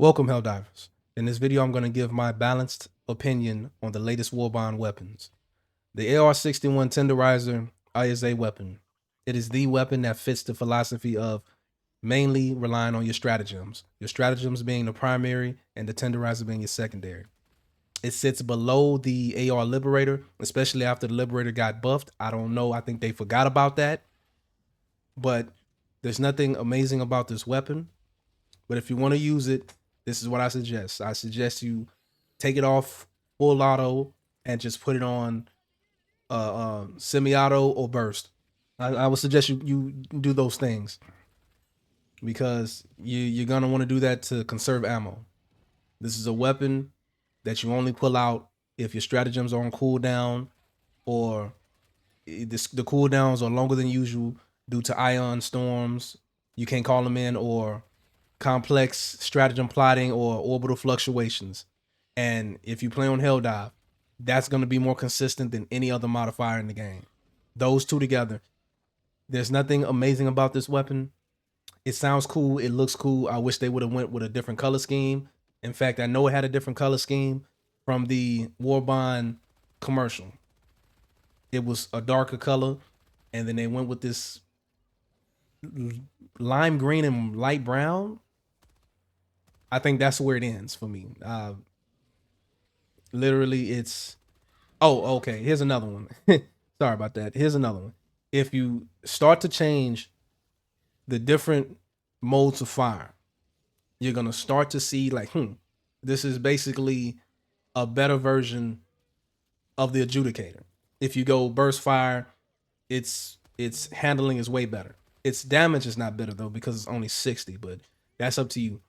Welcome, Helldivers. In this video, I'm going to give my balanced opinion on the latest Warbond weapons. The AR-61 Tenderizer is a weapon. It is the weapon that fits the philosophy of mainly relying on your stratagems. Your stratagems being the primary and the Tenderizer being your secondary. It sits below the AR Liberator, especially after the Liberator got buffed. I don't know. I think they forgot about that. But there's nothing amazing about this weapon. But if you want to use it, this is what I suggest. I suggest you take it off full auto and just put it on semi-auto or burst. I would suggest you do those things because you're gonna want to do that to conserve ammo. This is a weapon that you only pull out if your stratagems are on cooldown or the cooldowns are longer than usual due to ion storms. You can't call them in, or complex stratagem plotting or orbital fluctuations. And if you play on Helldive, that's going to be more consistent than any other modifier in the game. Those two together, there's nothing amazing about this weapon. It sounds cool. It looks cool. I wish they would have went with a different color scheme. In fact, I know it had a different color scheme from the Warbond commercial. It was a darker color, and then they went with this lime green and light brown. I think that's where it ends for me. Literally, it's okay. Here's another one. Sorry about that. Here's another one. If you start to change the different modes of fire, you're gonna start to see like, this is basically a better version of the adjudicator. If you go burst fire, its handling is way better. Its damage is not better though because it's only 60, but that's up to you.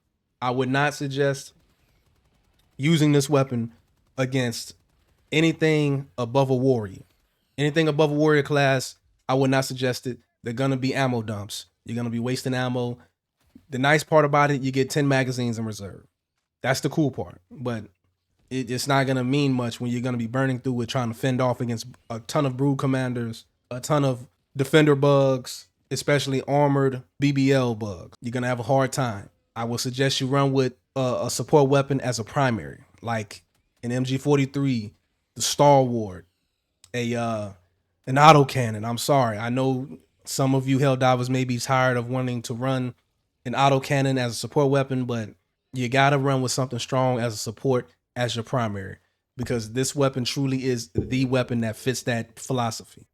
I would not suggest using this weapon against anything above a warrior. Anything above a warrior class, I would not suggest it. They're gonna be ammo dumps. You're gonna be wasting ammo. The nice part about it, you get 10 magazines in reserve. That's the cool part. But it's not gonna mean much when you're gonna be burning through it trying to fend off against a ton of brood commanders, a ton of defender bugs, especially armored BBL bugs. You're gonna have a hard time. I would suggest you run with a support weapon as a primary, like an MG43, the Stalwart, an autocannon. I'm sorry, I know some of you Helldivers may be tired of wanting to run an autocannon as a support weapon, but you gotta run with something strong as a support as your primary, because this weapon truly is the weapon that fits that philosophy.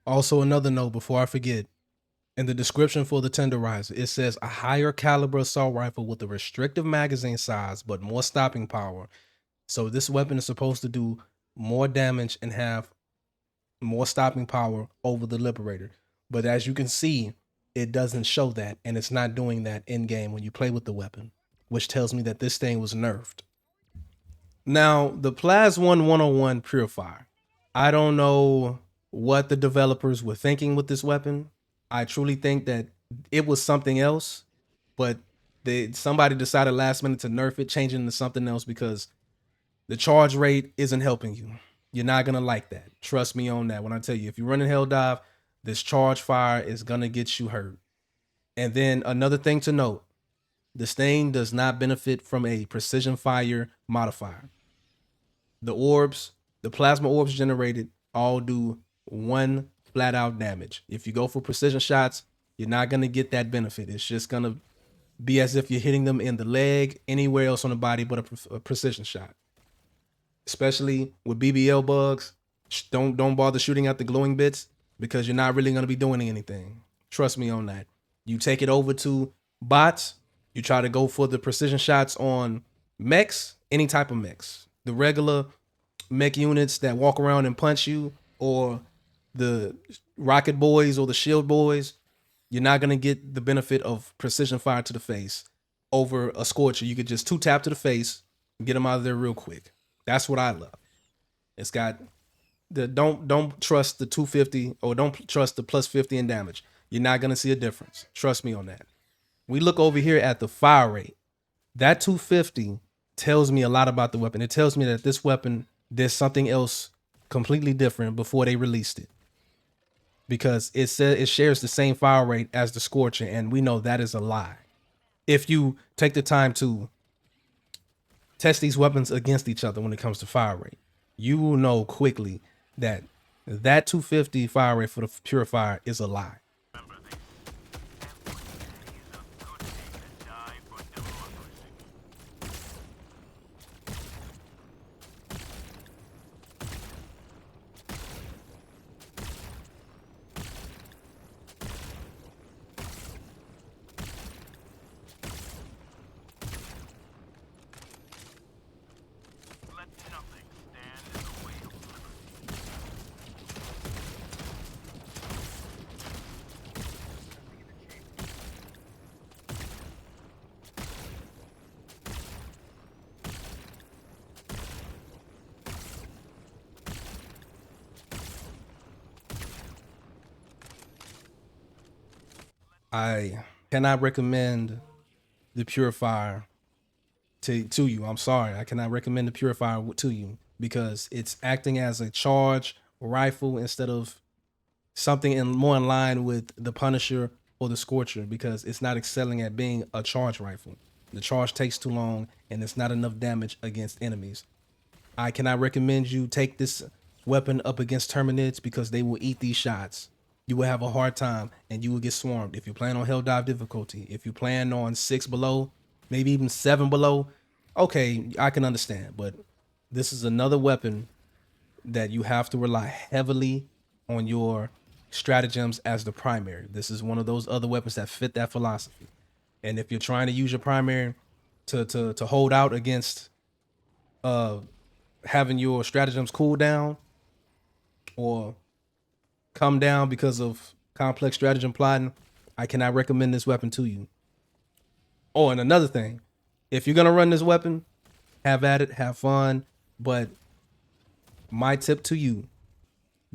Also, another note before I forget, in the description for the Tenderizer, it says a higher caliber assault rifle with a restrictive magazine size but more stopping power. So this weapon is supposed to do more damage and have more stopping power over the Liberator. But as you can see, it doesn't show that, and it's not doing that in game when you play with the weapon, which tells me that this thing was nerfed. Now, the Plas 101 Purifier. I don't know what the developers were thinking with this weapon. I truly think that it was something else, but somebody decided last minute to nerf it, change it into something else because the charge rate isn't helping you. You're not gonna like that. Trust me on that when I tell you, if you're running Helldive, this charge fire is gonna get you hurt. And then another thing to note, this thing does not benefit from a precision fire modifier. The orbs, the plasma orbs generated all do one flat out damage. If you go for precision shots, you're not gonna get that benefit. It's just gonna be as if you're hitting them in the leg, anywhere else on the body but a precision shot. Especially with BBL bugs, don't bother shooting at the glowing bits because you're not really gonna be doing anything. Trust me on that. You take it over to bots, you try to go for the precision shots on mechs, any type of mechs. The regular mech units that walk around and punch you, or the rocket boys or the shield boys, you're not gonna get the benefit of precision fire to the face over a Scorcher. You could just 2-tap to the face and get them out of there real quick. That's what I love. It's got the don't trust the 250 or don't trust the plus 50 in damage. You're not gonna see a difference. Trust me on that. We look over here at the fire rate. That 250 tells me a lot about the weapon. It tells me that this weapon did something else completely different before they released it, because it said it shares the same fire rate as the Scorcher, and we know that is a lie. If you take the time to test these weapons against each other when it comes to fire rate, you will know quickly that that 250 fire rate for the purifier is a lie. I cannot recommend the purifier to you. I'm sorry, I cannot recommend the purifier to you because it's acting as a charge rifle instead of something more in line with the Punisher or the Scorcher, because it's not excelling at being a charge rifle. The charge takes too long and it's not enough damage against enemies. I cannot recommend you take this weapon up against Terminids because they will eat these shots. You will have a hard time and you will get swarmed. If you plan on Helldive difficulty, if you plan on 6 below, maybe even 7 below, okay, I can understand. But this is another weapon that you have to rely heavily on your stratagems as the primary. This is one of those other weapons that fit that philosophy. And if you're trying to use your primary to hold out against having your stratagems cool down or come down because of complex stratagem plotting, I cannot recommend this weapon to you. Oh, and another thing, if you're gonna run this weapon, have at it, have fun. But my tip to you,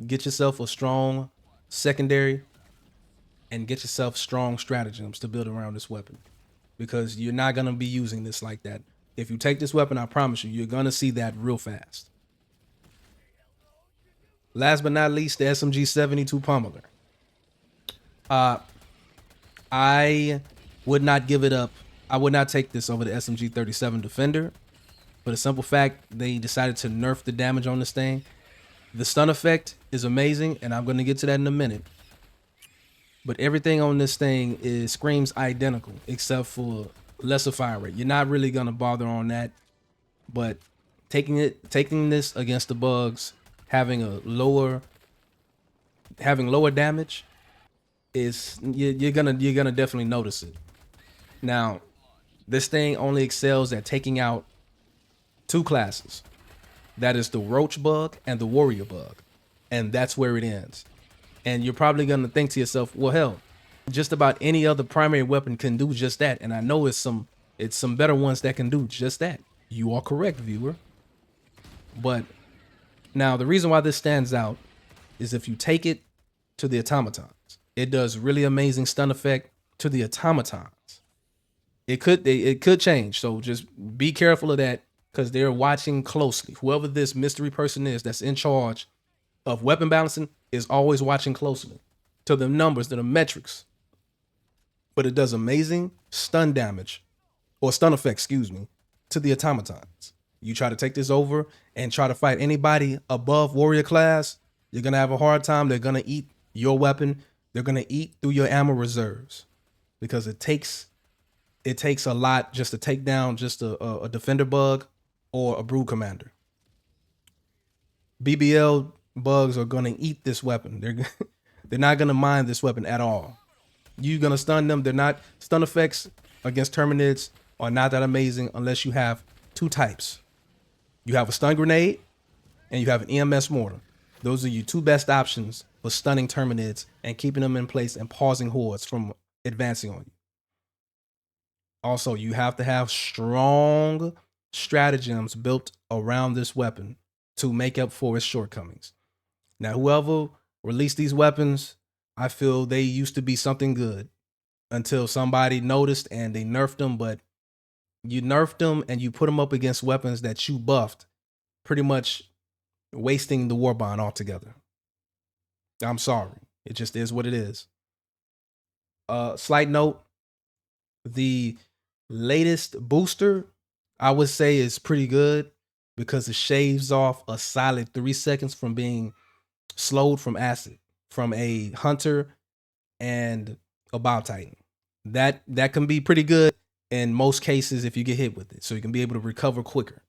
get yourself a strong secondary and get yourself strong stratagems to build around this weapon, because you're not gonna be using this like that. If you take this weapon, I promise you, you're gonna see that real fast. Last but not least, the SMG 72 Pummeler. I would not give it up. I would not take this over the SMG 37 Defender for the simple fact they decided to nerf the damage on this thing. The stun effect is amazing, and I'm going to get to that in a minute. But everything on this thing screams identical except for lesser fire rate. You're not really going to bother on that, but taking this against the bugs, having lower damage is you're gonna definitely notice it. Now, this thing only excels at taking out 2 classes. That is the roach bug and the warrior bug, and that's where it ends. And you're probably gonna think to yourself, well, hell, just about any other primary weapon can do just that. And I know it's some better ones that can do just that. You are correct, viewer. But now the reason why this stands out is if you take it to the automatons, it does really amazing stun effect to the automatons. It could change, so just be careful of that because they're watching closely. Whoever this mystery person is that's in charge of weapon balancing is always watching closely to the numbers, to the metrics. But it does amazing stun damage, or stun effect, excuse me, to the automatons. You try to take this over and try to fight anybody above warrior class, you're gonna have a hard time. They're gonna eat your weapon. They're gonna eat through your ammo reserves because it takes a lot just to take down just a defender bug or a brood commander. BBL bugs are gonna eat this weapon. They're not gonna mind this weapon at all. You're gonna stun them. They're not stun effects against Terminids are not that amazing unless you have 2 types. You have a stun grenade and you have an EMS mortar. Those are your 2 best options for stunning Terminids and keeping them in place and pausing hordes from advancing on you. Also, you have to have strong stratagems built around this weapon to make up for its shortcomings. Now, whoever released these weapons, I feel they used to be something good until somebody noticed and they nerfed them. But you nerfed them and you put them up against weapons that you buffed, pretty much wasting the Warbond altogether. I'm sorry. It just is what it is. Slight note, the latest booster, I would say is pretty good because it shaves off a solid 3 seconds from being slowed from acid from a hunter and a Bob Titan. That can be pretty good in most cases if you get hit with it. So you can be able to recover quicker.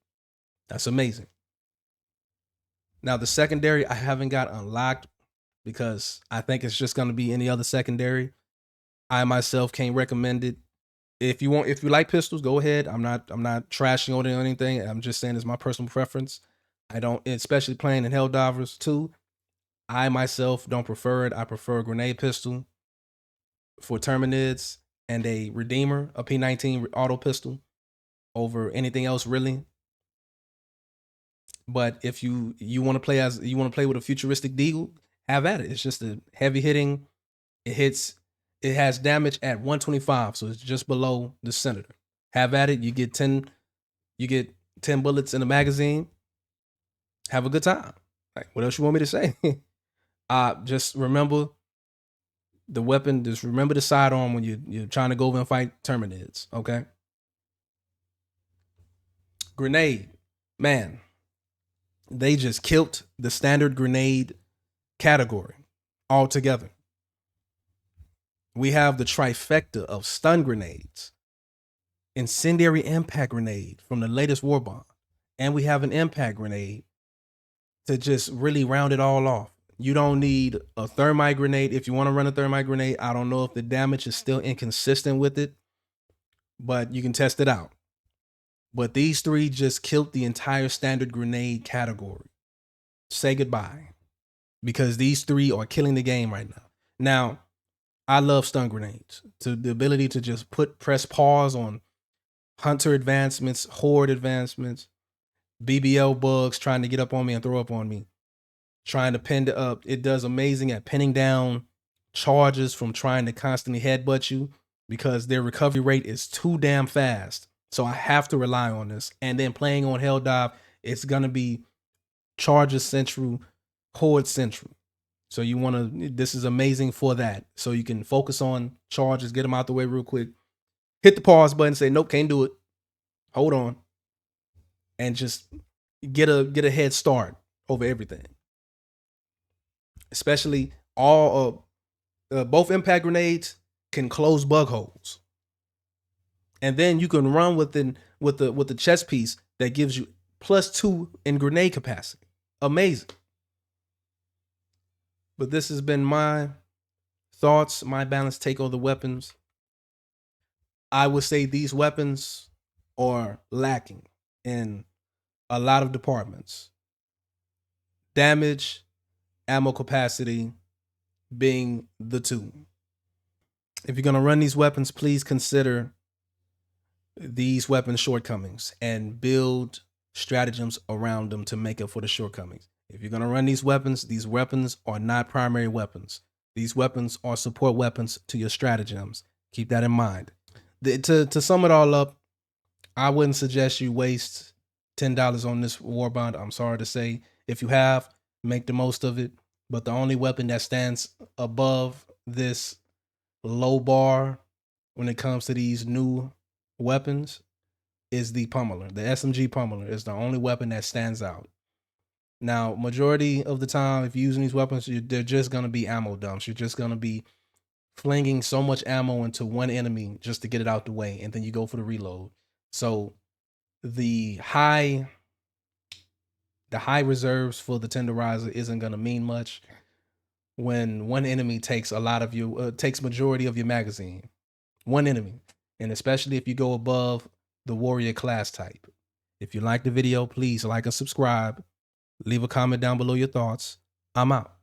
That's amazing. Now the secondary I haven't got unlocked because I think it's just gonna be any other secondary. I myself can't recommend it. If you like pistols, go ahead. I'm not trashing on it or anything. I'm just saying it's my personal preference. I don't, especially playing in Helldivers 2. I myself don't prefer it. I prefer a grenade pistol for Terminids and a Redeemer, a P19 auto pistol over anything else really. But if you want to play with a futuristic deagle, have at it. It's just a heavy hitting. It has damage at 125, so it's just below the Senator. Have at it. You get 10 bullets in a magazine. Have a good time. Like, what else you want me to say? Just remember the weapon. Just remember the sidearm when you're trying to go over and fight Terminids. Okay. Grenade, man. They just killed the standard grenade category altogether. We have the trifecta of stun grenades, incendiary impact grenade from the latest Warbond, and we have an impact grenade to just really round it all off. You don't need a thermite grenade. If you want to run a thermite grenade, I don't know if the damage is still inconsistent with it, but you can test it out. But these three just killed the entire standard grenade category. Say goodbye, because these three are killing the game right now. Now, I love stun grenades. To the ability to just press pause on hunter advancements, horde advancements, BBL bugs trying to get up on me and throw up on me, trying to pin up. It does amazing at pinning down charges from trying to constantly headbutt you because their recovery rate is too damn fast. So I have to rely on this. And then playing on Helldive, it's going to be charges central, horde central. So you want to, this is amazing for that. So you can focus on charges, get them out the way real quick, hit the pause button, say, nope, can't do it. Hold on. And just get a head start over everything. Especially all both impact grenades can close bug holes. And then you can run with the chest piece that gives you +2 in grenade capacity. Amazing. But this has been my thoughts, my balanced take on the weapons. I would say these weapons are lacking in a lot of departments. Damage, ammo capacity being the two. If you're going to run these weapons, please consider these weapons' shortcomings and build stratagems around them to make up for the shortcomings. If you're going to run these weapons are not primary weapons. These weapons are support weapons to your stratagems. Keep that in mind. To sum it all up, I wouldn't suggest you waste $10 on this Warbond. I'm sorry to say. If you have, make the most of it. But the only weapon that stands above this low bar when it comes to these new weapons is the pummeler. The SMG pummeler is the only weapon that stands out. Now, majority of the time, if you're using these weapons, they're just going to be ammo dumps. You're just going to be flinging so much ammo into one enemy just to get it out the way, and then you go for the reload. So the high reserves for the tenderizer isn't going to mean much when one enemy takes a lot of you, takes majority of your magazine. One enemy. And especially if you go above the warrior class type. If you like the video, please like and subscribe. Leave a comment down below your thoughts. I'm out.